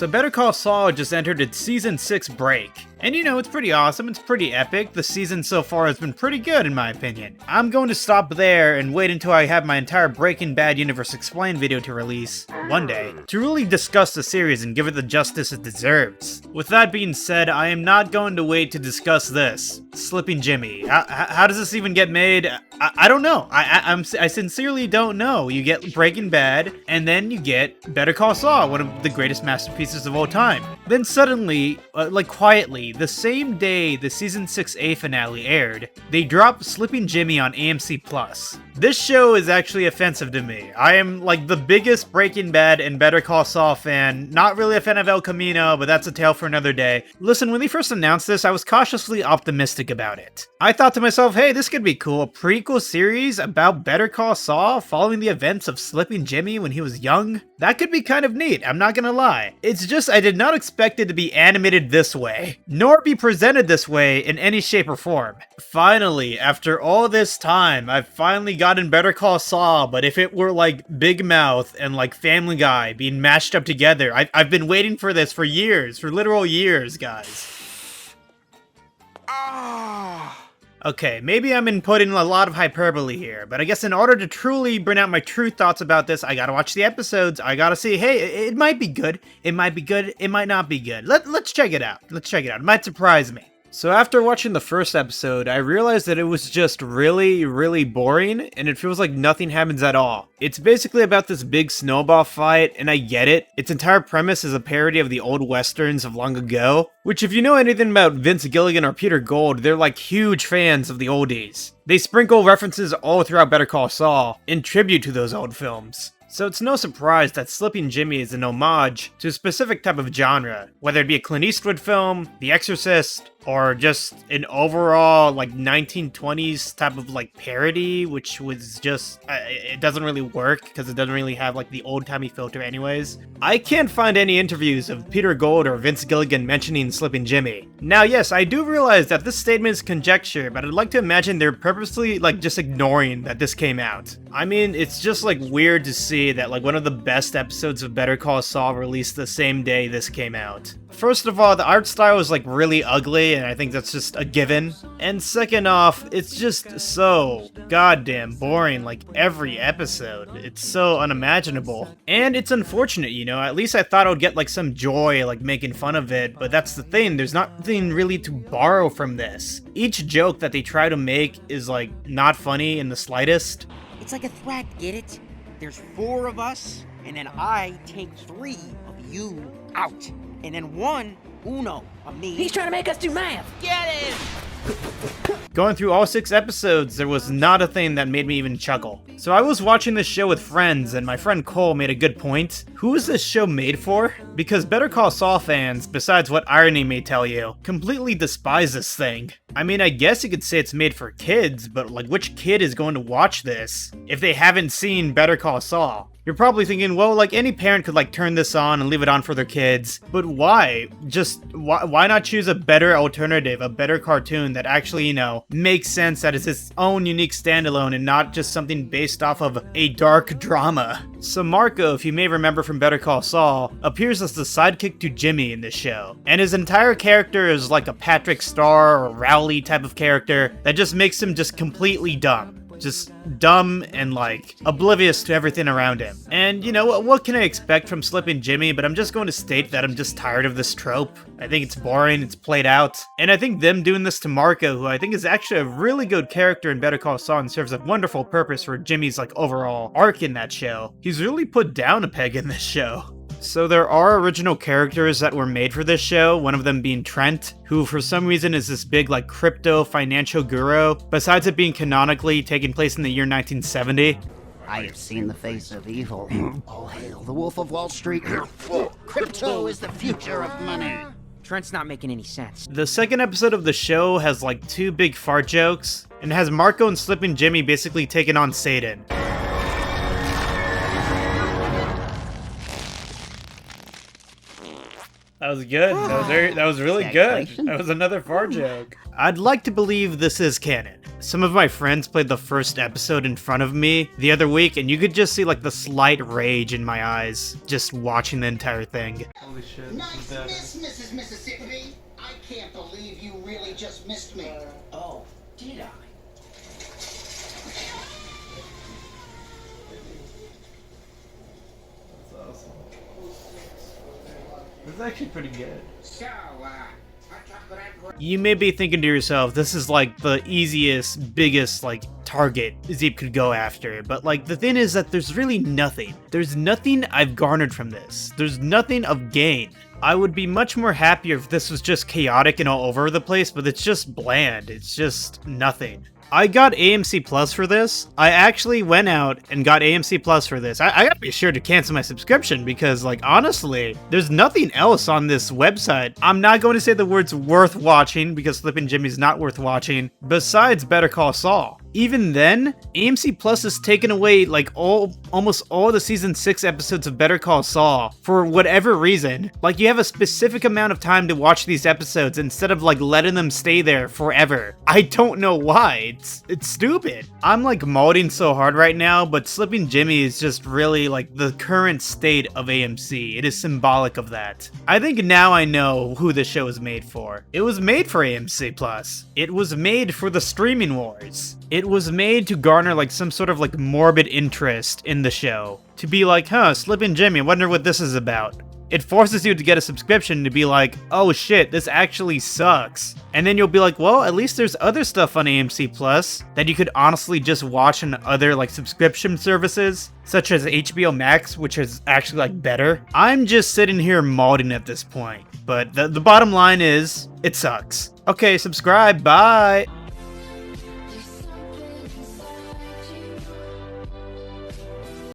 So Better Call Saul just entered its Season 6 break. And you know, it's pretty awesome, it's pretty epic. The season so far has been pretty good in my opinion. I'm going to stop there and wait until I have my entire Breaking Bad Universe Explained video to release, one day, to really discuss the series and give it the justice it deserves. With that being said, I am not going to wait to discuss this. Slippin Jimmy. How does this even get made? I don't know. I sincerely don't know. You get Breaking Bad, and then you get Better Call Saul, one of the greatest masterpieces of all time. Then suddenly, like quietly, the same day the Season 6A finale aired, they dropped Slippin Jimmy on AMC+. This show is actually offensive to me. I am like the biggest Breaking Bad and Better Call Saul fan, not really a fan of El Camino, but that's a tale for another day. Listen, when they first announced this, I was cautiously optimistic about it. I thought to myself, hey, this could be cool, a prequel series about Better Call Saul following the events of Slippin Jimmy when he was young. That could be kind of neat, I'm not gonna lie. It's just I did not expect it to be animated this way, nor be presented this way in any shape or form. Finally, after all this time, I've finally gotten Better Call Saul, but if it were like Big Mouth and like Family Guy being mashed up together, I've been waiting for this for years, for literal years, guys. Okay, maybe I'm inputting a lot of hyperbole here, but I guess in order to truly bring out my true thoughts about this, I gotta watch the episodes, I gotta see, hey, it might be good, it might be good, it might not be good. Let's check it out, it might surprise me. So after watching the first episode, I realized that it was just really boring, and it feels like nothing happens at all. It's basically about this big snowball fight, and I get it. Its entire premise is a parody of the old westerns of long ago, which if you know anything about Vince Gilligan or Peter Gould, they're like huge fans of the oldies. They sprinkle references all throughout Better Call Saul, in tribute to those old films. So it's no surprise that Slippin Jimmy is an homage to a specific type of genre, whether it be a Clint Eastwood film, The Exorcist, or just an overall like 1920s type of like parody, which was just, it doesn't really work because it doesn't really have like the old-timey filter anyways. I can't find any interviews of Peter Gould or Vince Gilligan mentioning Slippin Jimmy. Now yes, I do realize that this statement is conjecture, but I'd like to imagine they're purposely like just ignoring that this came out. I mean, it's just like weird to see that like one of the best episodes of Better Call Saul released the same day this came out. First of all, the art style is like really ugly, and I think that's just a given. And second off, it's just so goddamn boring like every episode. It's so unimaginable. And it's unfortunate, you know, at least I thought I would get like some joy like making fun of it, but that's the thing, there's nothing really to borrow from this. Each joke that they try to make is like not funny in the slightest. It's like a threat, get it? There's 4 of us, and then I take 3 of you out. And then 1, uno, of me. He's trying to make us do math. Get him! Going through all 6 episodes, there was not a thing that made me even chuckle. So I was watching this show with friends, and my friend Cole made a good point. Who is this show made for? Because Better Call Saul fans, besides what irony may tell you, completely despise this thing. I mean, I guess you could say it's made for kids, but like which kid is going to watch this if they haven't seen Better Call Saul? You're probably thinking, well, like any parent could like turn this on and leave it on for their kids, but why? Just why not choose a better alternative, a better cartoon that actually, you know, makes sense, that is its own unique standalone and not just something based off of a dark drama? So Marco, if you may remember from Better Call Saul, appears as the sidekick to Jimmy in this show, and his entire character is like a Patrick Star or Rowley type of character that just makes him just completely dumb. Just dumb and like oblivious to everything around him. And you know, what can I expect from Slippin Jimmy, but I'm just going to state that I'm just tired of this trope. I think it's boring, it's played out, and I think them doing this to Marco, who I think is actually a really good character in Better Call Saul and serves a wonderful purpose for Jimmy's like overall arc in that show. He's really put down a peg in this show. So there are original characters that were made for this show, one of them being Trent, who for some reason is this big like crypto financial guru, besides it being canonically taking place in the year 1970. I have seen the face of evil. All hail the Wolf of Wall Street. Crypto is the future of money. Trent's not making any sense. The second episode of the show has like 2 big fart jokes, and has Marco and Slippin Jimmy basically taking on Satan. That was good. That was really good. Stagflation. That was another fart joke. I'd like to believe this is canon. Some of my friends played the first episode in front of me the other week, and you could just see like the slight rage in my eyes just watching the entire thing. Holy shit. Nice miss, Mrs. Mississippi. I can't believe you really just missed me. Oh, did I? That's awesome. This is actually pretty good. So, hot chocolate and You may be thinking to yourself, this is like the easiest, biggest like target Zeep could go after, but like the thing is that there's really nothing. There's nothing I've garnered from this. There's nothing of gain. I would be much more happier if this was just chaotic and all over the place, but it's just bland. It's just nothing. I got AMC Plus for this. I actually went out and got AMC Plus for this. I gotta be sure to cancel my subscription because, like, honestly, there's nothing else on this website. I'm not going to say the words worth watching because Slippin Jimmy's not worth watching, besides Better Call Saul. Even then, AMC Plus has taken away like almost all the season 6 episodes of Better Call Saul for whatever reason. Like, you have a specific amount of time to watch these episodes instead of like letting them stay there forever. I don't know why. It's stupid. I'm like modding so hard right now, but Slippin Jimmy is just really like the current state of AMC. It is symbolic of that. I think now I know who the show is made for. It was made for AMC Plus. It was made for the streaming wars. It was made to garner like some sort of like morbid interest in the show. To be like, huh, Slippin Jimmy, I wonder what this is about. It forces you to get a subscription to be like, oh shit, this actually sucks. And then you'll be like, well, at least there's other stuff on AMC Plus that you could honestly just watch on other like subscription services, such as HBO Max, which is actually like better. I'm just sitting here modding at this point, but the bottom line is, it sucks. Okay, subscribe, bye.